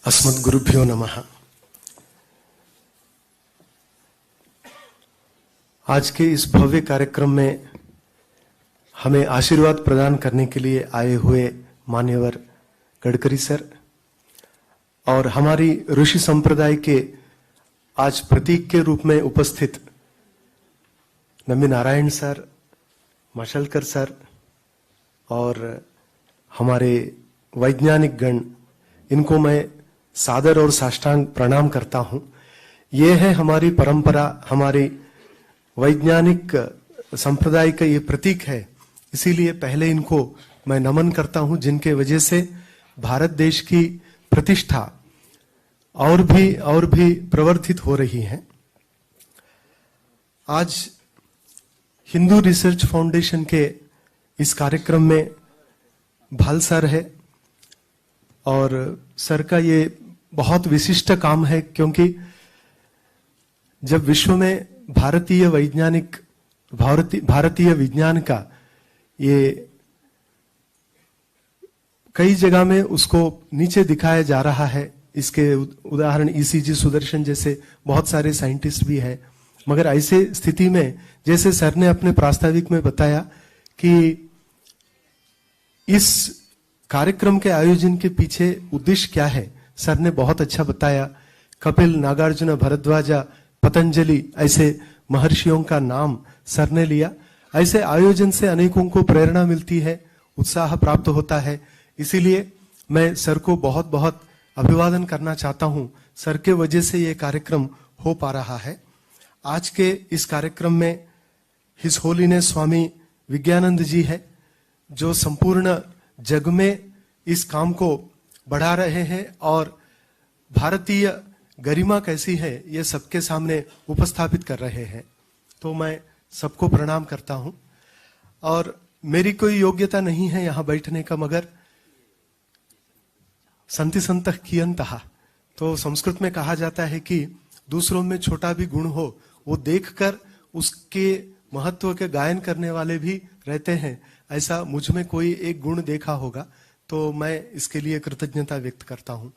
अस्मद्गुरुभ्यो नमः। आज के इस भव्य कार्यक्रम में हमें आशीर्वाद प्रदान करने के लिए आए हुए मान्यवर गडकरी सर और हमारी ऋषि संप्रदाय के आज प्रतीक के रूप में उपस्थित नम्बी नारायण सर, माशलकर सर और हमारे वैज्ञानिक गण, इनको मैं सादर और साष्टांग प्रणाम करता हूं। ये है हमारी परंपरा, हमारी वैज्ञानिक संप्रदाय का ये प्रतीक है, इसीलिए पहले इनको मैं नमन करता हूं, जिनके वजह से भारत देश की प्रतिष्ठा और भी प्रवर्धित हो रही है। आज हिंदू रिसर्च फाउंडेशन के इस कार्यक्रम में भाल सर है और सर का ये बहुत विशिष्ट काम है, क्योंकि जब विश्व में भारतीय विज्ञान का ये कई जगह में उसको नीचे दिखाया जा रहा है। इसके उदाहरण ईसीजी सुदर्शन जैसे बहुत सारे साइंटिस्ट भी है, मगर ऐसे स्थिति में जैसे सर ने अपने प्रास्ताविक में बताया कि इस कार्यक्रम के आयोजन के पीछे उद्देश्य क्या है, सर ने बहुत अच्छा बताया। कपिल, नागार्जुन, भरद्वाज, पतंजलि ऐसे महर्षियों का नाम सर ने लिया। ऐसे आयोजन से अनेकों को प्रेरणा मिलती है, उत्साह प्राप्त होता है। इसीलिए मैं सर को बहुत बहुत अभिवादन करना चाहता हूं। सर के वजह से ये कार्यक्रम हो पा रहा है। आज के इस कार्यक्रम में हिज होलीनेस स्वामी विज्ञानंद जी है, जो संपूर्ण जग में इस काम को बढ़ा रहे हैं और भारतीय गरिमा कैसी है ये सबके सामने उपस्थापित कर रहे हैं। तो मैं सबको प्रणाम करता हूं और मेरी कोई योग्यता नहीं है यहां बैठने का, मगर संति संतः कियंतः, तो संस्कृत में कहा जाता है कि दूसरों में छोटा भी गुण हो, वो देखकर उसके महत्व के गायन करने वाले भी रहते हैं। ऐसा मुझ में कोई एक गुण देखा होगा, तो मैं इसके लिए कृतज्ञता व्यक्त करता हूं।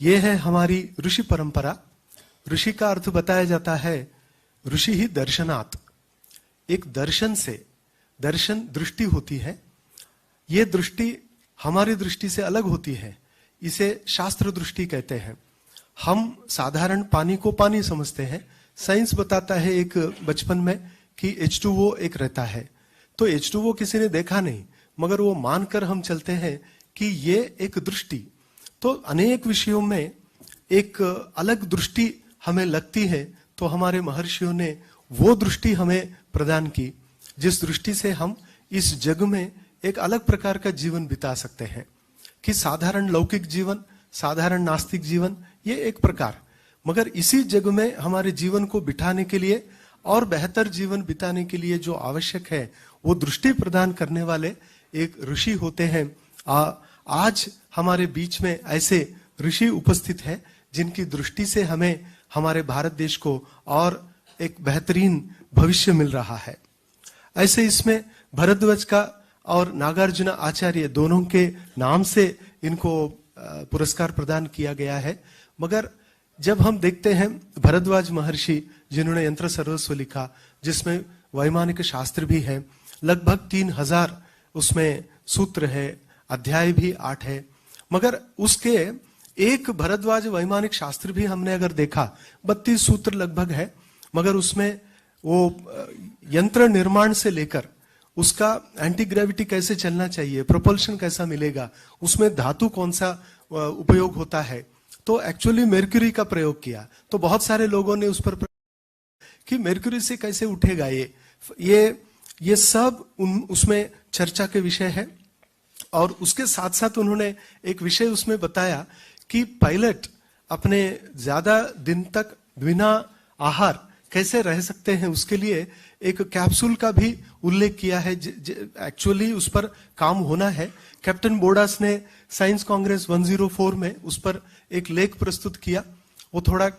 यह है हमारी ऋषि परंपरा। ऋषि का अर्थ बताया जाता है ऋषि ही दर्शनात्। एक दर्शन से, दर्शन दृष्टि होती है, ये दृष्टि हमारी दृष्टि से अलग होती है। इसे शास्त्र दृष्टि कहते हैं। हम साधारण पानी को पानी समझते हैं। साइंस बताता है एक बचपन में कि H2O एक रहता है, तो H2O किसी ने देखा नहीं, मगर वो मानकर हम चलते हैं कि ये एक दृष्टि। तो अनेक विषयों में एक अलग दृष्टि हमें लगती है, तो हमारे महर्षियों ने वो दृष्टि हमें प्रदान की, जिस दृष्टि से हम इस जग में एक अलग प्रकार का जीवन बिता सकते हैं। कि साधारण लौकिक जीवन, साधारण नास्तिक जीवन, ये एक प्रकार, मगर इसी जग में हमारे जीवन को बिठाने के लिए और बेहतर जीवन बिताने के लिए जो आवश्यक है, वो दृष्टि प्रदान करने वाले एक ऋषि होते हैं। आज हमारे बीच में ऐसे ऋषि उपस्थित हैं, जिनकी दृष्टि से हमें हमारे भारत देश को और एक बेहतरीन भविष्य मिल रहा है। ऐसे इसमें भरद्वाज का और नागार्जुन आचार्य दोनों के नाम से इनको पुरस्कार प्रदान किया गया है। मगर जब हम देखते हैं भरद्वाज महर्षि, जिन्होंने यंत्र सर्वस्व लिखा, जिसमें वैमानिक शास्त्र भी है, लगभग 3000 उसमें सूत्र है, अध्याय भी 8 है, मगर उसके एक भरद्वाज वैमानिक शास्त्र भी हमने अगर देखा 32 सूत्र लगभग है, मगर उसमें वो यंत्र निर्माण से लेकर उसका एंटी ग्रेविटी कैसे चलना चाहिए, प्रोपल्शन कैसा मिलेगा, उसमें धातु कौन सा उपयोग होता है, तो एक्चुअली मेर्क्यूरी का प्रयोग किया। तो बहुत सारे लोगों ने उस पर कि मेर्क्यूरी से कैसे उठेगा ये सब उसमें चर्चा के विषय है। और उसके साथ साथ उन्होंने एक विषय उसमें बताया कि पायलट अपने ज्यादा दिन तक बिना आहार कैसे रह सकते हैं, उसके लिए एक कैप्सूल का भी उल्लेख किया है। एक्चुअली उस पर काम होना है। कैप्टन बोर्डास ने साइंस कांग्रेस 104 में उस पर एक लेख प्रस्तुत किया। वो थोड़ा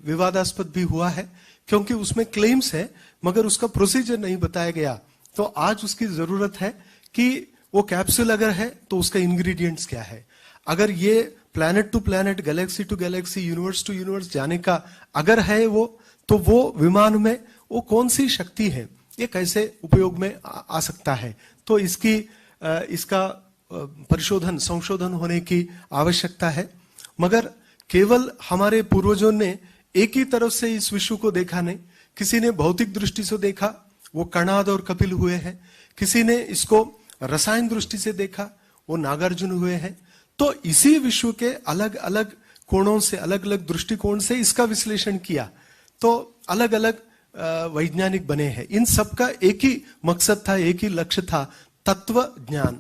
विवादास्पद भी हुआ है, क्योंकि उसमें क्लेम्स है, मगर उसका प्रोसीजर नहीं बताया गया। तो आज उसकी जरूरत है कि वो कैप्सूल अगर है तो उसका इंग्रेडिएंट्स क्या है। अगर ये planet to planet, galaxy to galaxy, universe to universe जाने का अगर है वो, तो वो विमान में वो कौन सी शक्ति है, ये कैसे उपयोग में आ सकता है। तो इसका परिशोधन, संशोधन होने की आवश्यकता है। मगर केवल हमारे पूर्वजों ने एक ही तरफ से इस विश्व को देखा नहीं, किसी ने भौतिक दृष्टि से देखा, वो कणाद और कपिल हुए हैं। किसी ने इसको रसायन दृष्टि से देखा, वो नागार्जुन हुए हैं। तो इसी विश्व के अलग अलग कोणों से, अलग अलग दृष्टिकोण से इसका विश्लेषण किया, तो अलग अलग वैज्ञानिक बने हैं। इन सबका एक ही मकसद था, एक ही लक्ष्य था, तत्व ज्ञान।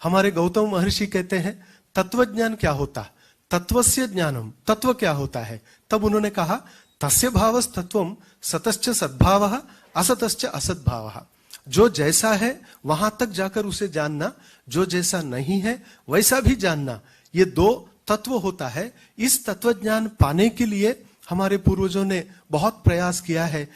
हमारे गौतम महर्षि कहते हैं तत्व ज्ञान क्या होता, तत्वस्य ज्ञानम, तत्व क्या होता है। तब उन्होंने कहा तस्य भावस् तत्वम सतश्च सद्भावः असतश्च असद्भावः। जो जैसा है वहां तक जाकर उसे जानना, जो जैसा नहीं है वैसा भी जानना, ये दो तत्व होता है। इस तत्व ज्ञान पाने के लिए हमारे पूर्वजों ने बहुत प्रयास किया है।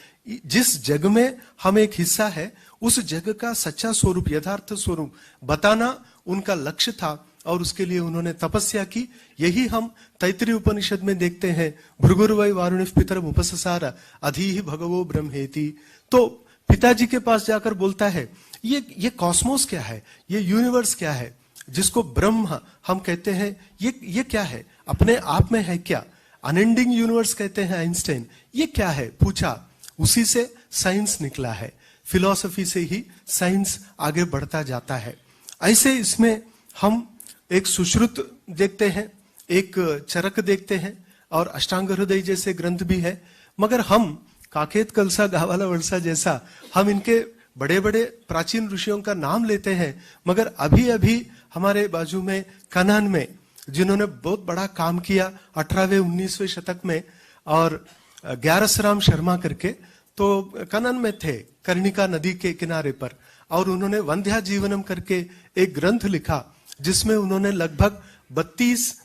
जिस जग में हम एक हिस्सा है, उस जग का सच्चा स्वरूप, यथार्थ स्वरूप बताना उनका लक्ष्य था, और उसके लिए उन्होंने तपस्या की। यही हम तैत्तिरीय उपनिषद में देखते हैं, भृगुर्वै वारुणिः पितरम् उपससार अधीहि भगवो ब्रह्मेति। तो पिताजी के पास जाकर बोलता है ये कॉस्मोस क्या है, ये यूनिवर्स क्या है, जिसको ब्रह्म हम कहते हैं, ये क्या है, अपने आप में है क्या, अनएंडिंग यूनिवर्स कहते हैं आइंस्टाइन, ये क्या है पूछा। उसी से साइंस निकला है, फिलॉसफी से ही साइंस आगे बढ़ता जाता है। ऐसे इसमें हम एक सुश्रुत देखते हैं, एक चरक देखते हैं, और अष्टांग हृदय जैसे ग्रंथ भी है। मगर हम काकेत कलसा गावाला वलसा जैसा हम इनके बड़े बड़े प्राचीन ऋषियों का नाम लेते हैं, मगर अभी अभी हमारे बाजू में कनान में जिन्होंने बहुत बड़ा काम किया 18वें 19वें शतक में, और ग्यारसराम शर्मा करके, तो कनान में थे कर्णिका नदी के किनारे पर, और उन्होंने वंध्या जीवनम करके एक ग्रंथ लिखा, जिसमें उन्होंने लगभग 32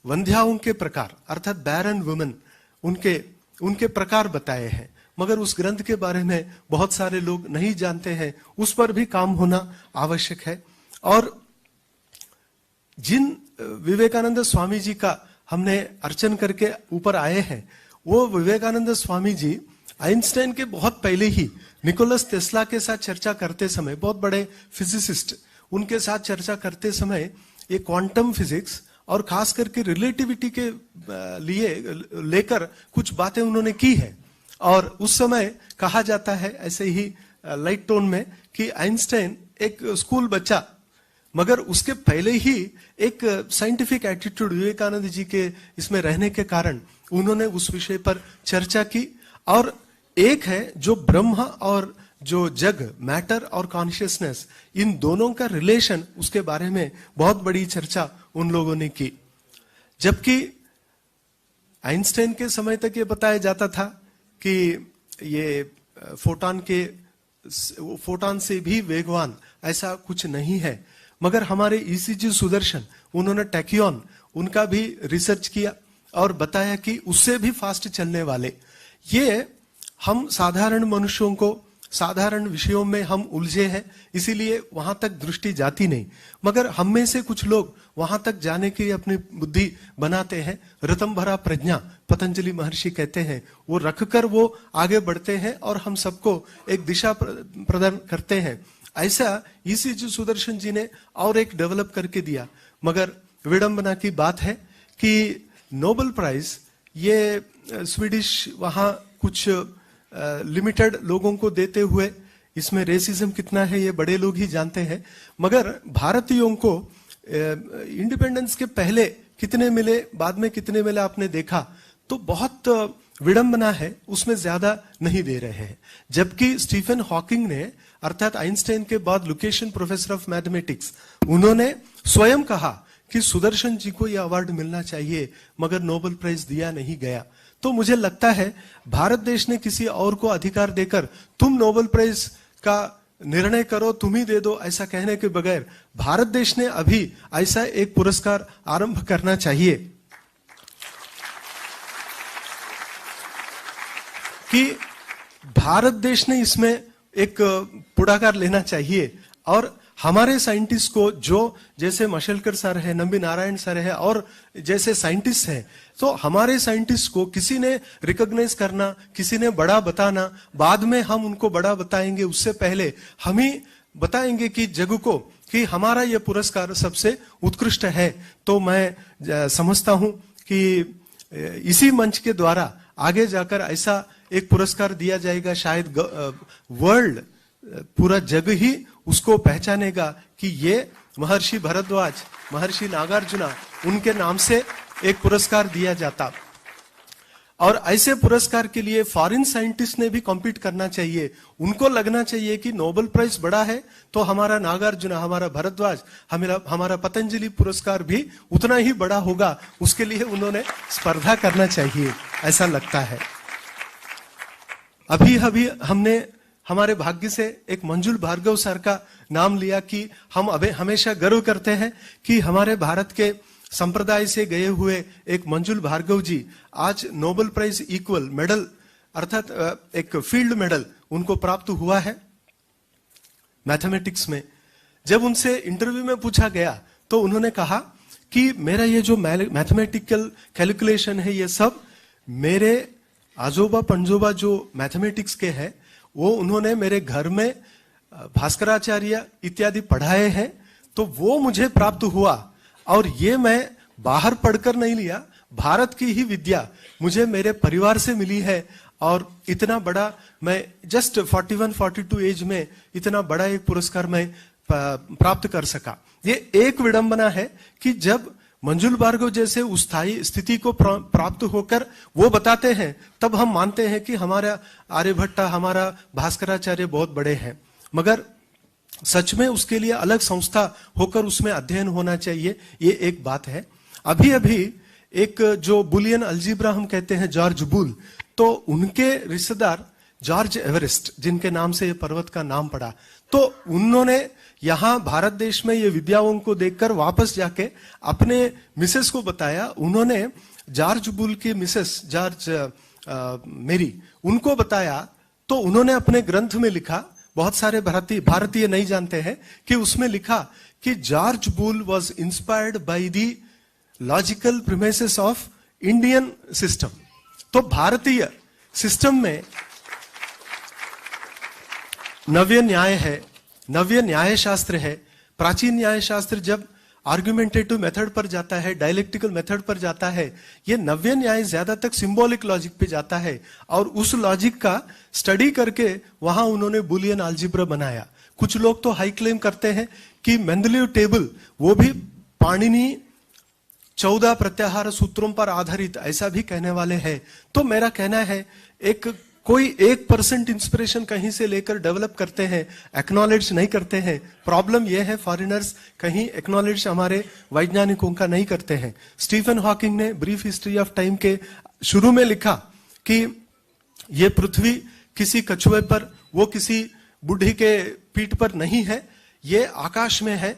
वंध्याओं के प्रकार, अर्थात बैरन वुमेन, उनके प्रकार बताए हैं। मगर उस ग्रंथ के बारे में बहुत सारे लोग नहीं जानते हैं, उस पर भी काम होना आवश्यक है। और जिन विवेकानंद स्वामी जी का हमने अर्चन करके ऊपर आए हैं, वो विवेकानंद स्वामी जी आइंस्टाइन के बहुत पहले ही निकोलस टेस्ला के साथ चर्चा करते समय, बहुत बड़े फिजिसिस्ट, उनके साथ चर्चा करते समय ये क्वांटम फिजिक्स और खास करके रिलेटिविटी के लिए लेकर कुछ बातें उन्होंने की है। और उस समय कहा जाता है ऐसे ही लाइट टोन में कि आइंस्टाइन एक स्कूल बच्चा, मगर उसके पहले ही एक साइंटिफिक एटीट्यूड विवेकानंद जी के इसमें रहने के कारण उन्होंने उस विषय पर चर्चा की। और एक है जो ब्रह्म और जो जग, मैटर और कॉन्शियसनेस, इन दोनों का रिलेशन, उसके बारे में बहुत बड़ी चर्चा उन लोगों ने की। जबकि आइंस्टाइन के समय तक ये बताया जाता था कि ये फोटॉन से भी वेगवान ऐसा कुछ नहीं है। मगर हमारे ईसीजी सुदर्शन, उन्होंने टैक्योन, उनका भी रिसर्च किया और बताया कि उससे भी फास्ट चलने वाले। ये हम साधारण मनुष्यों को, साधारण विषयों में हम उलझे हैं, इसीलिए वहां तक दृष्टि जाती नहीं। मगर हम में से कुछ लोग वहां तक जाने के लिए अपनी बुद्धि बनाते हैं। रतम भरा प्रज्ञा पतंजलि महर्षि कहते हैं, वो रखकर वो आगे बढ़ते हैं और हम सबको एक दिशा प्रदान करते हैं। ऐसा ईसीजी सुदर्शन जी ने और एक डेवलप करके दिया। मगर विडंबना की बात है कि नोबेल प्राइज ये स्वीडिश वहां कुछ लिमिटेड लोगों को देते हुए, इसमें रेसिज्म कितना है ये बड़े लोग ही जानते हैं। मगर भारतीयों को इंडिपेंडेंस के पहले कितने मिले, बाद में कितने मिले आपने देखा, तो बहुत विडंबना है, उसमें ज्यादा नहीं दे रहे हैं। जबकि स्टीफन हॉकिंग ने, अर्थात आइंस्टाइन के बाद लोकेशन प्रोफेसर ऑफ मैथमेटिक्स, उन्होंने स्वयं कहा कि सुदर्शन जी को यह अवार्ड मिलना चाहिए, मगर नोबेल प्राइज दिया नहीं गया। तो मुझे लगता है भारत देश ने किसी और को अधिकार देकर तुम नोबेल प्राइज का निर्णय करो, तुम ही दे दो, ऐसा कहने के बगैर भारत देश ने अभी ऐसा एक पुरस्कार आरंभ करना चाहिए कि भारत देश ने इसमें एक पुढाकार लेना चाहिए। और हमारे साइंटिस्ट को, जो जैसे मशेलकर सर है, नंबी नारायण सर है और जैसे साइंटिस्ट हैं, तो हमारे साइंटिस्ट को किसी ने रिकॉग्नाइज करना, किसी ने बड़ा बताना, बाद में हम उनको बड़ा बताएंगे, उससे पहले हम ही बताएंगे कि जग को कि हमारा ये पुरस्कार सबसे उत्कृष्ट है। तो मैं समझता हूं कि इसी मंच के द्वारा आगे जाकर ऐसा एक पुरस्कार दिया जाएगा, शायद वर्ल्ड, पूरा जग ही उसको पहचानेगा कि ये महर्षि भरद्वाज, महर्षि नागार्जुना, उनके नाम से एक पुरस्कार दिया जाता। और ऐसे पुरस्कार के लिए फॉरेन साइंटिस्ट ने भी कॉम्पीट करना चाहिए। उनको लगना चाहिए कि नोबेल प्राइज बड़ा है तो हमारा नागार्जुना, हमारा भरद्वाज, हमारा पतंजलि पुरस्कार भी उतना ही बड़ा होगा। उसके लिए उन्होंने स्पर्धा करना चाहिए, ऐसा लगता है। अभी हमने हमारे भाग्य से एक मंजुल भार्गव सर का नाम लिया कि हम अभी हमेशा गर्व करते हैं कि हमारे भारत के संप्रदाय से गए हुए एक मंजुल भार्गव जी आज नोबेल प्राइज इक्वल मेडल, अर्थात एक फील्ड मेडल उनको प्राप्त हुआ है मैथमेटिक्स में। जब उनसे इंटरव्यू में पूछा गया तो उन्होंने कहा कि मेरा ये जो मैथमेटिकल कैलकुलेशन है, ये सब मेरे आजोबा पंजोबा जो मैथमेटिक्स के हैं वो उन्होंने मेरे घर में भास्कराचार्य इत्यादि पढ़ाए हैं, तो वो मुझे प्राप्त हुआ। और ये मैं बाहर पढ़कर नहीं लिया, भारत की ही विद्या मुझे मेरे परिवार से मिली है। और इतना बड़ा, मैं जस्ट 41-42 एज में इतना बड़ा एक पुरस्कार मैं प्राप्त कर सका। ये एक विडंबना है कि जब मंजुल भार्गव जैसे उस स्थिति को प्राप्त होकर वो बताते हैं, तब हम मानते हैं कि हमारा आर्यभट्टा, हमारा भास्कराचार्य बहुत बड़े हैं। मगर सच में उसके लिए अलग संस्था होकर उसमें अध्ययन होना चाहिए, ये एक बात है। अभी एक जो बुलियन अलजीब्रा हम कहते हैं, जॉर्ज बुल, तो उनके रिश्तेदार जॉर्ज एवरेस्ट, जिनके नाम से ये पर्वत का नाम पड़ा, तो उन्होंने यहां भारत देश में ये विद्याओं को देखकर वापस जाके अपने मिसेस को बताया। उन्होंने जॉर्ज बुल की मिसेस जॉर्ज मेरी, उनको बताया, तो उन्होंने अपने ग्रंथ में लिखा, बहुत सारे भारतीय नहीं जानते हैं कि उसमें लिखा कि George bull was inspired by the logical premises of Indian system. तो भारतीय सिस्टम में नव्य न्याय है, नव्य न्याय शास्त्र है। प्राचीन न्याय शास्त्र जब आर्गुमेंटेटिव मेथड पर जाता है, डायलेक्टिकल मेथड पर जाता है, ये नव्य न्याय ज्यादा तक सिंबॉलिक लॉजिक पे जाता है। और उस लॉजिक का स्टडी करके वहां उन्होंने बुलियन अलजेब्रा बनाया। कुछ लोग तो हाई क्लेम करते हैं कि मेंडलीव टेबल वो भी पाणिनि 14 प्रत्याहार सूत्रों पर आधारित, ऐसा भी कहने वाले हैं। तो मेरा कहना है, कोई 1% इंस्पिरेशन कहीं से लेकर डेवलप करते हैं, एक्नॉलेज नहीं करते हैं। प्रॉब्लम यह है, फॉरेनर्स कहीं एक्नॉलेज हमारे वैज्ञानिकों का नहीं करते हैं। स्टीफन हॉकिंग ने ब्रीफ हिस्ट्री ऑफ टाइम के शुरू में लिखा कि यह पृथ्वी किसी कछुए पर, वो किसी बुढ़ी के पीठ पर नहीं है, ये आकाश में है।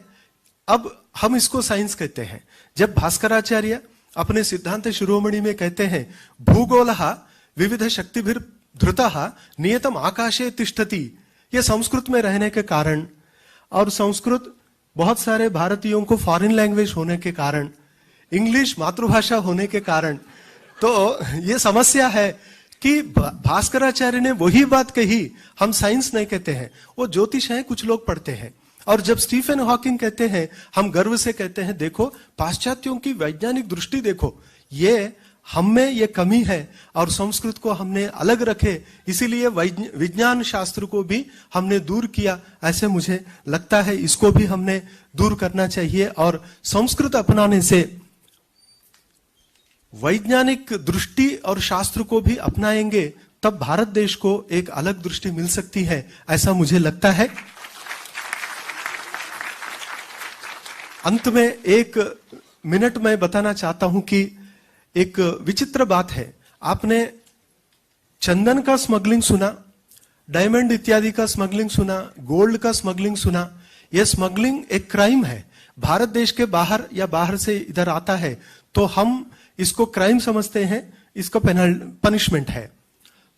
अब हम इसको साइंस कहते हैं। जब भास्कराचार्य अपने सिद्धांत शिरोमणि में कहते हैं भूगोलः विविध शक्तिभिर धृतः नियतम आकाशे तिष्ठति, ये संस्कृत में रहने के कारण और संस्कृत बहुत सारे भारतीयों को फॉरेन लैंग्वेज होने के कारण, इंग्लिश मातृभाषा होने के कारण, तो ये समस्या है कि भास्कराचार्य ने वही बात कही। हम साइंस नहीं कहते हैं, वो ज्योतिष है, कुछ लोग पढ़ते हैं। और जब स्टीफन हॉकिंग कहते हैं, हम गर्व से कहते हैं देखो पाश्चात्यों की वैज्ञानिक दृष्टि देखो, ये हम में ये कमी है और संस्कृत को हमने अलग रखे, इसीलिए विज्ञान शास्त्र को भी हमने दूर किया। ऐसे मुझे लगता है इसको भी हमने दूर करना चाहिए। और संस्कृत अपनाने से वैज्ञानिक दृष्टि और शास्त्र को भी अपनाएंगे, तब भारत देश को एक अलग दृष्टि मिल सकती है, ऐसा मुझे लगता है। अंत में 1 मिनट में बताना चाहता हूं कि एक विचित्र बात है। आपने चंदन का स्मगलिंग सुना, डायमंड इत्यादि का स्मगलिंग सुना, गोल्ड का स्मगलिंग सुना। यह स्मगलिंग एक क्राइम है। भारत देश के बाहर या बाहर से इधर आता है तो हम इसको क्राइम समझते हैं, इसका पनिशमेंट है।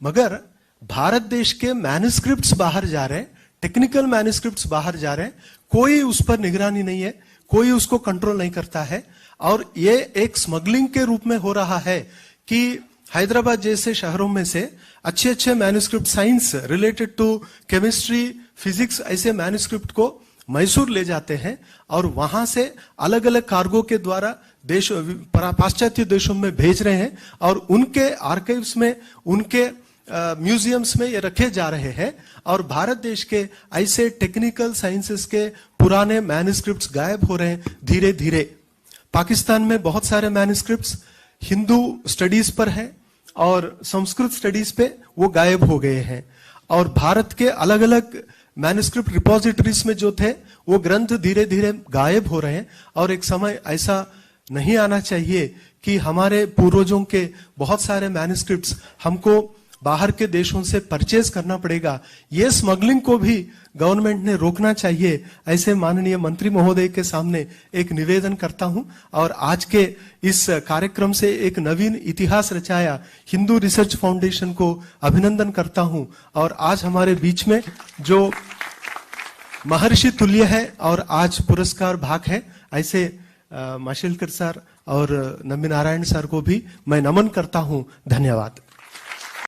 मगर भारत देश के मैन्युस्क्रिप्ट्स बाहर जा रहे हैं, टेक्निकल मैन्युस्क्रिप्ट्स बाहर जा रहे हैं, कोई उस पर निगरानी नहीं है, कोई उसको कंट्रोल नहीं करता है, और ये एक स्मगलिंग के रूप में हो रहा है कि हैदराबाद जैसे शहरों में से अच्छे अच्छे manuscript, science related to chemistry, physics, ऐसे मैन्युस्क्रिप्ट को मैसूर ले जाते हैं और वहां से अलग अलग कार्गो के द्वारा देश, पाश्चात्य देशों में भेज रहे हैं और उनके आर्काइव्स में, उनके म्यूजियम्स में ये रखे जा रहे हैं। और भारत देश के ऐसे टेक्निकल साइंसेस के पुराने मैन्युस्क्रिप्ट्स गायब हो रहे हैं धीरे धीरे। पाकिस्तान में बहुत सारे मैन्युस्क्रिप्ट्स हिंदू स्टडीज पर है और संस्कृत स्टडीज पे वो गायब हो गए हैं। और भारत के अलग अलग मैन्युस्क्रिप्ट रिपोजिटरीज में जो थे वो ग्रंथ धीरे धीरे गायब हो रहे हैं। और एक समय ऐसा नहीं आना चाहिए कि हमारे पूर्वजों के बहुत सारे मैन्युस्क्रिप्ट्स हमको बाहर के देशों से परचेज करना पड़ेगा। ये स्मगलिंग को भी गवर्नमेंट ने रोकना चाहिए, ऐसे माननीय मंत्री महोदय के सामने एक निवेदन करता हूं। और आज के इस कार्यक्रम से एक नवीन इतिहास रचाया हिंदू रिसर्च फाउंडेशन को अभिनंदन करता हूं। और आज हमारे बीच में जो महर्षि तुल्य है और आज पुरस्कार भाग है, ऐसे माशेलकर सर और नम्बी नारायण सर को भी मैं नमन करता हूं। धन्यवाद।